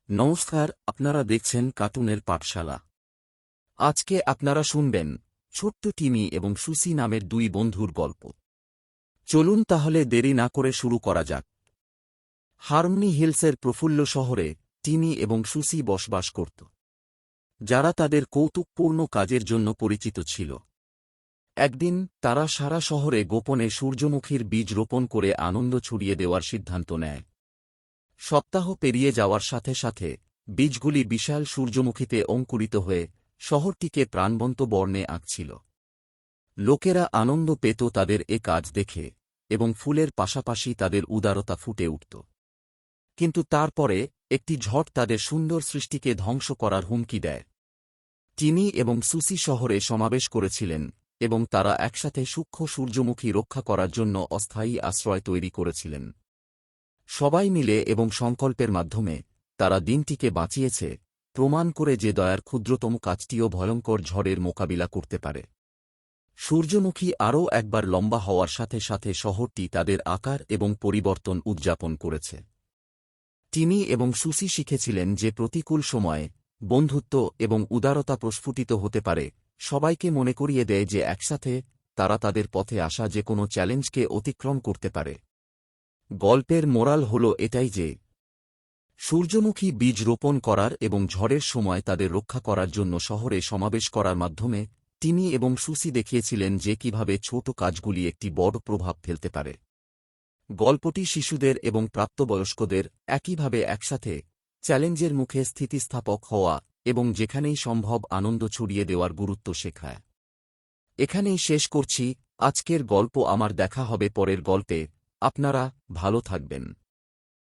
নমস্কার, আপনারা দেখছেন কার্টুনের পাঠশালা। আজকে আপনারা শুনবেন ছোট্ট টিমি এবং সুসি নামের দুই বন্ধুর গল্প। চলুন তাহলে দেরি না করে শুরু করা যাক। হারমনি হিলসের প্রফুল্ল শহরে টিমি এবং সুসি বসবাস করত, যারা তাদের কৌতুকপূর্ণ কাজের জন্য পরিচিত ছিল। একদিন তারা সারা শহরে গোপনে সূর্যমুখীর বীজ রোপণ করে আনন্দ ছড়িয়ে দেওয়ার সিদ্ধান্ত নেয়। সপ্তাহ পেরিয়ে যাওয়ার সাথে সাথে বীজগুলি বিশাল সূর্যমুখীতে অঙ্কুরিত হয়ে শহরটিকে প্রাণবন্ত বর্ণে আঁকছিল। লোকেরা আনন্দ পেত তাদের এ কাজ দেখে, এবং ফুলের পাশাপাশি তাদের উদারতা ফুটে উঠত। কিন্তু তারপরে একটি ঝড় তাদের সুন্দর সৃষ্টিকে ধ্বংস করার হুমকি দেয়। টিমি এবং সুসি শহরে সমাবেশ করেছিলেন, এবং তারা একসাথে সূক্ষ্ম সূর্যমুখী রক্ষা করার জন্য অস্থায়ী আশ্রয় তৈরি করেছিলেন। সবাই মিলে এবং সংকল্পের মাধ্যমে তারা দিনটিকে বাঁচিয়েছে, প্রমাণ করে যে দয়ার ক্ষুদ্রতম কাজটিও ভয়ঙ্কর ঝড়ের মোকাবিলা করতে পারে। সূর্যমুখী আরও একবার লম্বা হওয়ার সাথে সাথে শহরটি তাদের আকার এবং পরিবর্তন উদযাপন করেছে। টিমি এবং সুসি শিখেছিলেন যে প্রতিকূল সময়ে বন্ধুত্ব এবং উদারতা প্রস্ফুটিত হতে পারে, সবাইকে মনে করিয়ে দেয় যে একসাথে তারা তাদের পথে আসা যে কোনো চ্যালেঞ্জকে অতিক্রম করতে পারে। গল্পের মোরাল হল এটাই যে সূর্যমুখী বীজ রোপণ করার এবং ঝড়ের সময় তাদের রক্ষা করার জন্য শহরে সমাবেশ করার মাধ্যমে টিমি এবং সুসি দেখিয়েছিলেন যে কিভাবে ছোট কাজগুলি একটি বড় প্রভাব ফেলতে পারে। গল্পটি শিশুদের এবং প্রাপ্তবয়স্কদের একইভাবে একসাথে চ্যালেঞ্জের মুখে স্থিতিস্থাপক হওয়া এবং যেখানেই সম্ভব আনন্দ ছড়িয়ে দেওয়ার গুরুত্ব শেখায়। এখানেই শেষ করছি আজকের গল্প। আমার দেখা হবে পরের গল্পে। আপনারা ভালো থাকবেন।